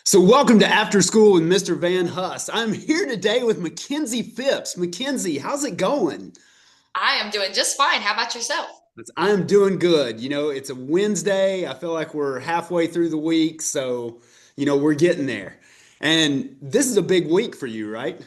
So, welcome to After School with Mr. Van Huss. I'm here today with Makenzie Phipps. Makenzie, how's it going? I am doing just fine. How about yourself? I'm doing good. It's a Wednesday. I feel like we're halfway through the week, so we're getting there. And this is a big week for you, right?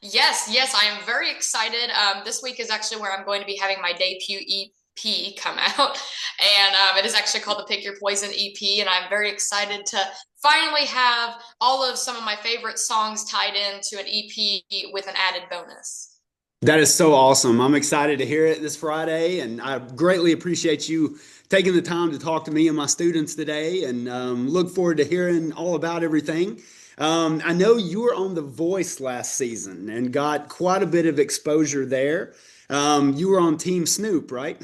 Yes, yes, I am very excited. This week is actually where I'm going to be having my debut EP come out, and it is actually called the Pick Your Poison EP, and I'm very excited to finally have all of some of my favorite songs tied into an EP with an added bonus. That is so awesome. I'm excited to hear it this Friday, and I greatly appreciate you taking the time to talk to me and my students today, and look forward to hearing all about everything. I know you were on The Voice last season and got quite a bit of exposure there. You were on Team Snoop, right?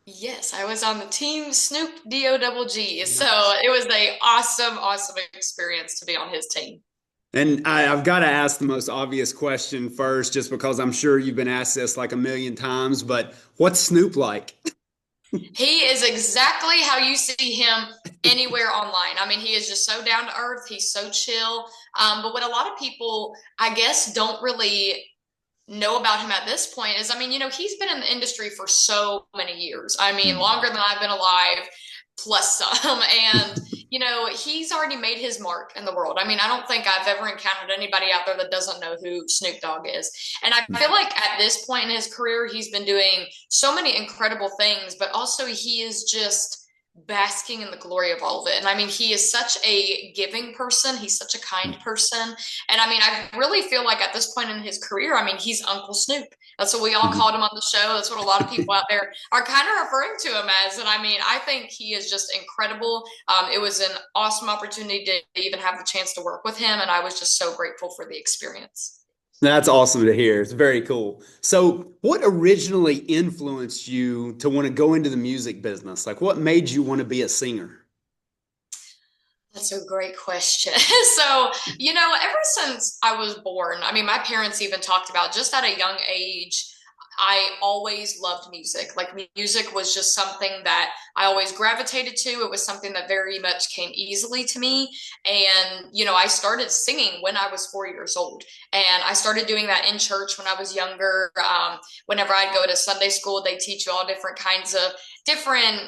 Yes, I was on the team Snoop D-O-double-G, so Nice. it was a awesome, awesome experience to be on his team. And I've got to ask the most obvious question first, just because I'm sure you've been asked this like a million times, but what's Snoop like? He is exactly how you see him anywhere online. I mean, he is just so down to earth. He's so chill. But what a lot of people, I guess, don't really know about him at this point is, I mean, he's been in the industry for so many years. I mean, longer than I've been alive, plus some. And, he's already made his mark in the world. I mean, I don't think I've ever encountered anybody out there that doesn't know who Snoop Dogg is. And I feel like at this point in his career, he's been doing so many incredible things, but also he is just basking in the glory of all of it. And I mean, he is such a giving person. He's such a kind person. And I mean, I really feel like at this point in his career, I mean, he's Uncle Snoop. That's what we all called him on the show. That's what a lot of people out there are kind of referring to him as. And I mean, I think he is just incredible. It was an awesome opportunity to even have the chance to work with him. And I was just so grateful for the experience. That's awesome to hear. It's very cool. So, what originally influenced you to want to go into the music business? Like, what made you want to be a singer? That's a great question. So, ever since I was born, I mean, my parents even talked about just at a young age, I always loved music. Like, music was just something that I always gravitated to. It was something that very much came easily to me. And, I started singing when I was 4 years old. And I started doing that in church when I was younger. Whenever I'd go to Sunday school, they teach you all different kinds of different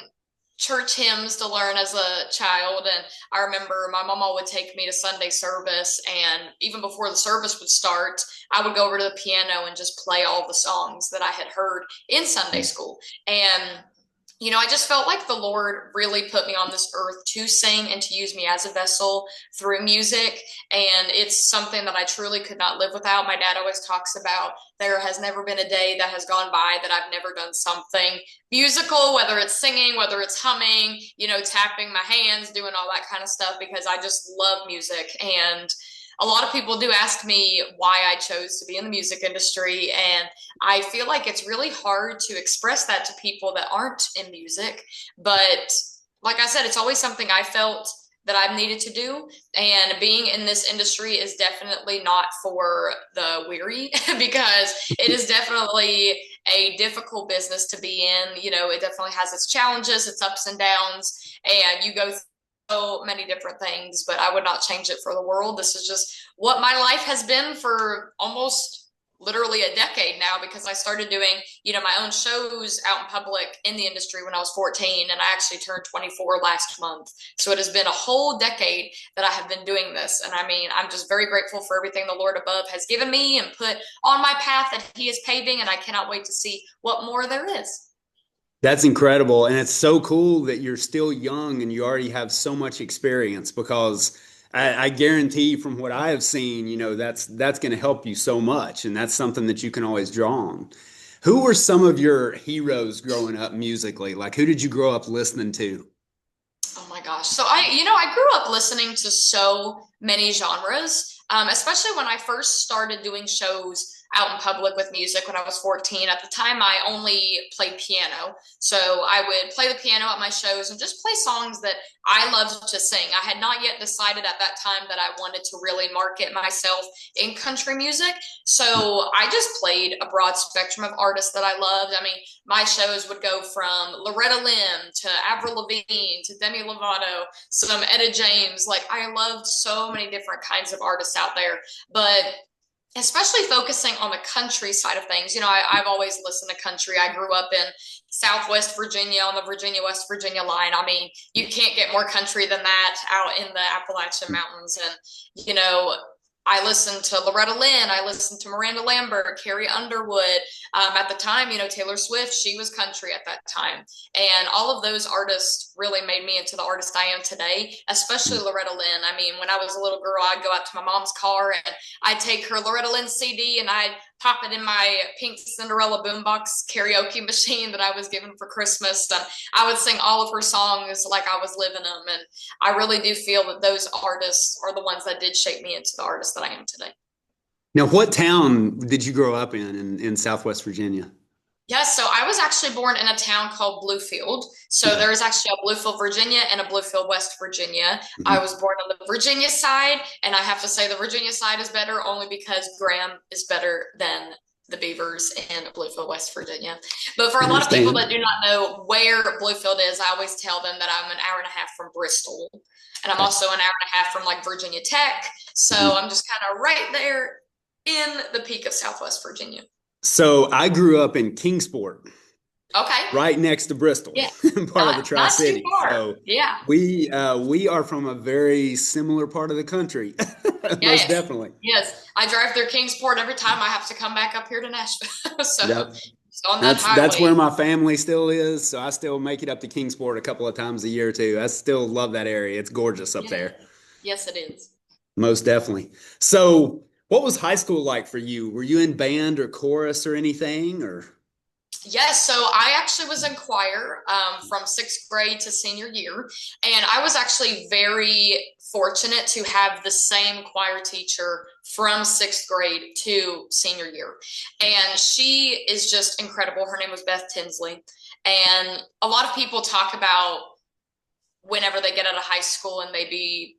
church hymns to learn as a child. And I remember my mama would take me to Sunday service, and even before the service would start, I would go over to the piano and just play all the songs that I had heard in Sunday school. And I just felt like the Lord really put me on this earth to sing and to use me as a vessel through music. And it's something that I truly could not live without. My dad always talks about there has never been a day that has gone by that I've never done something musical, whether it's singing, whether it's humming, tapping my hands, doing all that kind of stuff, because I just love music. And a lot of people do ask me why I chose to be in the music industry. And I feel like it's really hard to express that to people that aren't in music. But like I said, it's always something I felt that I've needed to do. And being in this industry is definitely not for the weary because it is definitely a difficult business to be in. It definitely has its challenges, its ups and downs, and you go so many different things, but I would not change it for the world. This is just what my life has been for almost literally a decade now, because I started doing, my own shows out in public in the industry when I was 14, and I actually turned 24 last month. So it has been a whole decade that I have been doing this. And I mean, I'm just very grateful for everything the Lord above has given me and put on my path that he is paving, and I cannot wait to see what more there is. That's incredible. And it's so cool that you're still young and you already have so much experience because I guarantee from what I have seen, that's going to help you so much. And that's something that you can always draw on. Who were some of your heroes growing up musically? Like, who did you grow up listening to? Oh my gosh. So I grew up listening to so many genres, especially when I first started doing shows out in public with music when I was 14. At the time, I only played piano. So I would play the piano at my shows and just play songs that I loved to sing. I had not yet decided at that time that I wanted to really market myself in country music. So I just played a broad spectrum of artists that I loved. I mean, my shows would go from Loretta Lynn to Avril Lavigne to Demi Lovato, some Etta James. Like, I loved so many different kinds of artists out there. But especially focusing on the country side of things. I've always listened to country. I grew up in Southwest Virginia on the Virginia-West Virginia line. I mean, you can't get more country than that out in the Appalachian Mountains. And, I listened to Loretta Lynn. I listened to Miranda Lambert, Carrie Underwood. At the time, Taylor Swift, she was country at that time. And all of those artists really made me into the artist I am today, especially Loretta Lynn. I mean, when I was a little girl, I'd go out to my mom's car and I'd take her Loretta Lynn CD and I'd pop it in my pink Cinderella boombox karaoke machine that I was given for Christmas. And I would sing all of her songs like I was living them. And I really do feel that those artists are the ones that did shape me into the artist that I am today. Now, what town did you grow up in Southwest Virginia? Yes, so I was actually born in a town called Bluefield. So Okay. there is actually a Bluefield, Virginia and a Bluefield, West Virginia. I Mhm. was born on the Virginia side, and I have to say the Virginia side is better only because Graham is better than the Beavers in Bluefield, West Virginia. But for I a lot of people understand. that do not know where Bluefield is, I always tell them that I'm an hour and a half from Bristol. And I'm Okay. also an hour and a half from like Virginia Tech. So Mhm. I'm just kind of right there in the peak of Southwest Virginia. So I grew up in Kingsport, Okay. right next to Bristol, Yeah. part of the Not too Tri-Cities. far. So Yeah. we are from a very similar part of the country, Yeah, most yes. definitely. Yes. I drive through Kingsport every time I have to come back up here to Nashville. So Yep. just on that That's where highway. my family still is. So I still make it up to Kingsport a couple of times a year too. I still love that area. It's gorgeous up Yeah. there. Yes, it is. Most definitely. So what was high school like for you? Were you in band or chorus or anything or? Yes, so I actually was in choir from sixth grade to senior year, and I was actually very fortunate to have the same choir teacher from sixth grade to senior year. And she is just incredible. Her name was Beth Tinsley. And a lot of people talk about whenever they get out of high school and they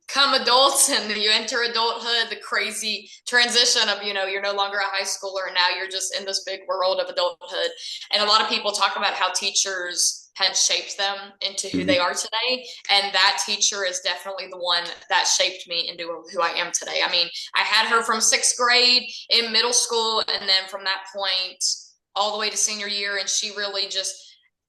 become adults and you enter adulthood, the crazy transition of, you're no longer a high schooler and now you're just in this big world of adulthood. And a lot of people talk about how teachers had shaped them into who they Mhm. are today. And that teacher is definitely the one that shaped me into who I am today. I mean, I had her from sixth grade in middle school, and then from that point all the way to senior year. And she really just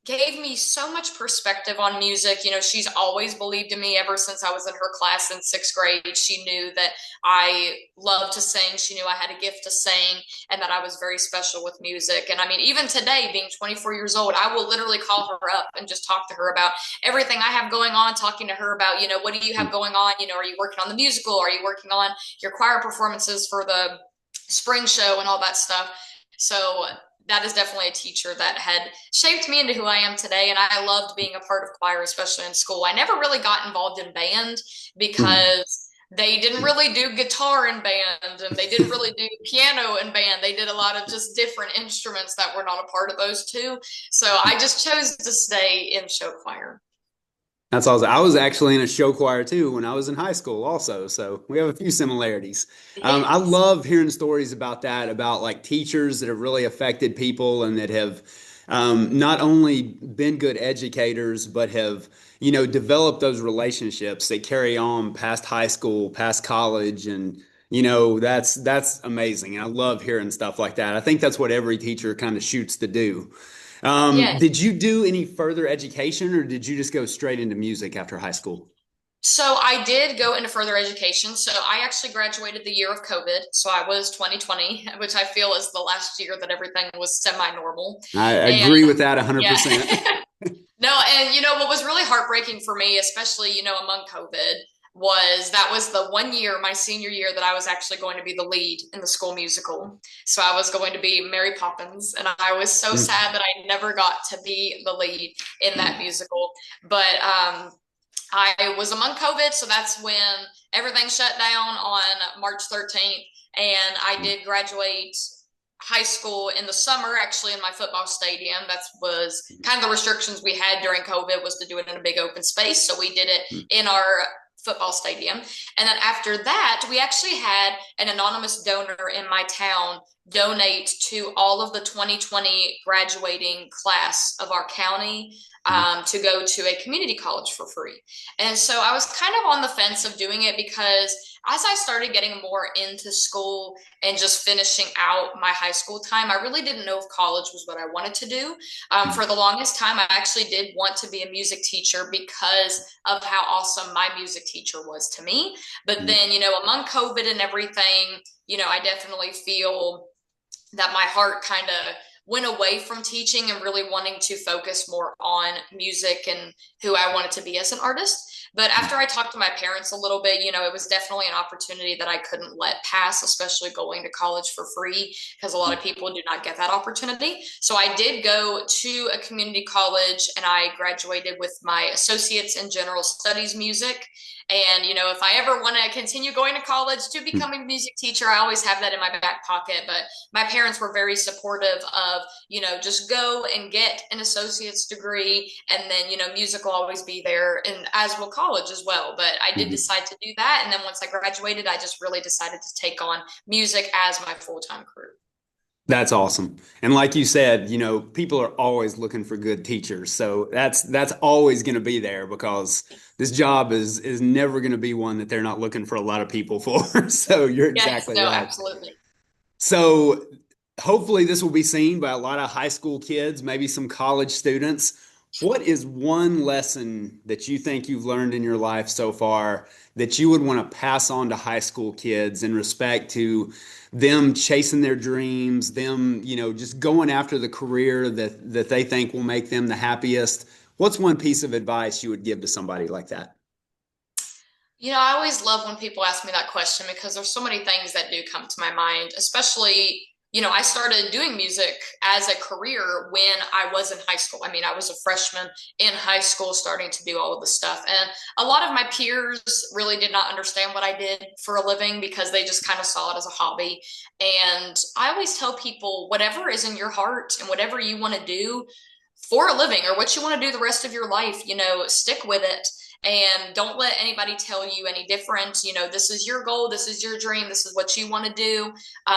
gave me so much perspective on music. She's always believed in me ever since I was in her class in sixth grade. She knew that I loved to sing. She knew I had a gift to sing and that I was very special with music. And I mean, even today, being 24 years old, I will literally call her up and just talk to her about everything I have going on, talking to her about, what do you have going on? Are you working on the musical? Are you working on your choir performances for the spring show and all that stuff? So that is definitely a teacher that had shaped me into who I am today. And I loved being a part of choir, especially in school. I never really got involved in band Mhm. because they didn't really do guitar in band and they didn't really do piano in band. They did a lot of just different instruments that were not a part of those two. So I just chose to stay in show choir. That's awesome. I was actually in a show choir too when I was in high school also. So we have a few similarities. I Yes. love hearing stories about that, about like teachers that have really affected people and that have not only been good educators, but have, developed those relationships that carry on past high school, past college. And, that's amazing. And I love hearing stuff like that. I think that's what every teacher kind of shoots to do. Yes. Did you do any further education or did you just go straight into music after high school? So I did go into further education. So I actually graduated the year of COVID. So I was 2020, which I feel is the last year that everything was semi-normal. I And agree with that yeah. 100%. No, and what was really heartbreaking for me, especially, among COVID, was that was the one year, my senior year, that I was actually going to be the lead in the school musical. So I was going to be Mary Poppins, and I was so sad that I never got to be the lead in that musical. But I was among COVID, so that's when everything shut down on March 13th, and I did graduate high school in the summer, actually in my football stadium. That was kind of the restrictions we had during COVID, was to do it in a big open space. So we did it in our football stadium. And then after that, we actually had an anonymous donor in my town donate to all of the 2020 graduating class of our county, to go to a community college for free. And so I was kind of on the fence of doing it, because as I started getting more into school and just finishing out my high school time, I really didn't know if college was what I wanted to do. For the longest time, I actually did want to be a music teacher because of how awesome my music teacher was to me. But then, among COVID and everything, I definitely feel that my heart kind of went away from teaching and really wanting to focus more on music and who I wanted to be as an artist. But after I talked to my parents a little bit, it was definitely an opportunity that I couldn't let pass, especially going to college for free, because a lot of people do not get that opportunity. So I did go to a community college, and I graduated with my associates in general studies music. And, if I ever want to continue going to college to become a music teacher, I always have that in my back pocket. But my parents were very supportive of, just go and get an associate's degree. And then, music will always be there, and as will college as well. But I did decide to do that. And then once I graduated, I just really decided to take on music as my full-time career. That's awesome. And like you said, people are always looking for good teachers. So that's always going to be there, because this job is never going to be one that they're not looking for a lot of people for. So you're Yes, exactly no, right. absolutely. So hopefully this will be seen by a lot of high school kids, maybe some college students. What is one lesson that you think you've learned in your life so far that you would want to pass on to high school kids in respect to them chasing their dreams, them, just going after the career that they think will make them the happiest? What's one piece of advice you would give to somebody like that? I always love when people ask me that question, because there's so many things that do come to my mind, especially, I started doing music as a career when I was in high school. I mean, I was a freshman in high school starting to do all of this stuff. And a lot of my peers really did not understand what I did for a living, because they just kind of saw it as a hobby. And I always tell people, whatever is in your heart and whatever you want to do for a living, or what you want to do the rest of your life, stick with it. And don't let anybody tell you any different. This is your goal, this is your dream, this is what you want to do.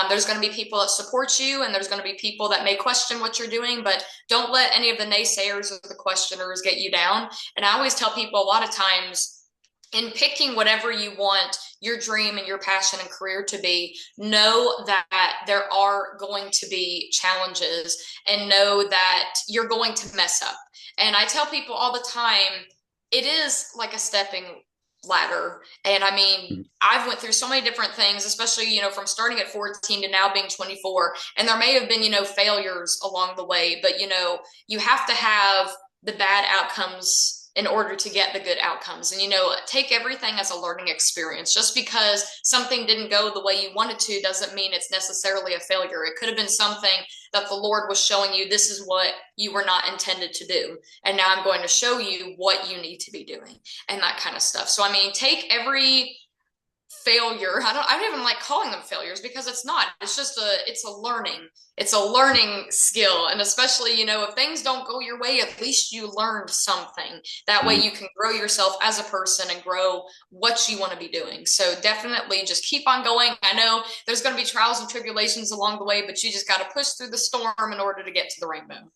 There's going to be people that support you, and there's going to be people that may question what you're doing, but don't let any of the naysayers or the questioners get you down. And I always tell people, a lot of times, in picking whatever you want your dream and your passion and career to be, know that there are going to be challenges, and know that you're going to mess up. And I tell people all the time, it is like a stepping ladder. And I mean, I've went through so many different things, especially, from starting at 14 to now being 24. And there may have been, failures along the way, but, you have to have the bad outcomes in order to get the good outcomes. And, take everything as a learning experience. Just because something didn't go the way you wanted to doesn't mean it's necessarily a failure. It could have been something that the Lord was showing you, this is what you were not intended to do. And now I'm going to show you what you need to be doing, and that kind of stuff. So, I mean, take every failure. I don't even like calling them failures, because it's not. It's a learning skill. And especially, if things don't go your way, at least you learned something. That way you can grow yourself as a person and grow what you want to be doing. So definitely just keep on going. I know there's going to be trials and tribulations along the way, but you just got to push through the storm in order to get to the rainbow.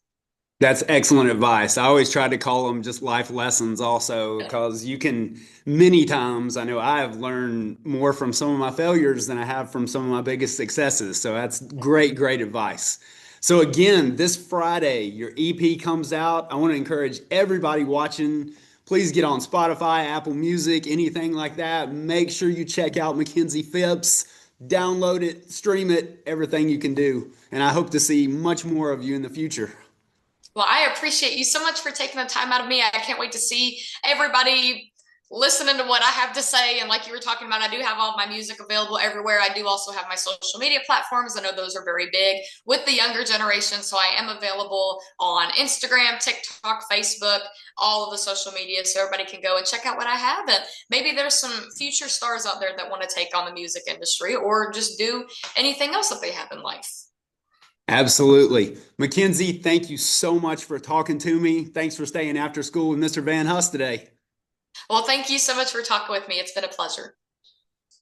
That's excellent advice. I always try to call them just life lessons also, because you can, many times, I know I have learned more from some of my failures than I have from some of my biggest successes. So that's great, great advice. So again, this Friday, your EP comes out. I want to encourage everybody watching, please get on Spotify, Apple Music, anything like that. Make sure you check out Makenzie Phipps, download it, stream it, everything you can do. And I hope to see much more of you in the future. Well, I appreciate you so much for taking the time out of me. I can't wait to see everybody listening to what I have to say. And like you were talking about, I do have all my music available everywhere. I do also have my social media platforms. I know those are very big with the younger generation. So I am available on Instagram, TikTok, Facebook, all of the social media. So everybody can go and check out what I have. And maybe there's some future stars out there that want to take on the music industry, or just do anything else that they have in life. Absolutely. Makenzie, thank you so much for talking to me. Thanks for staying after school with Mr. Van Huss today. Well, thank you so much for talking with me. It's been a pleasure.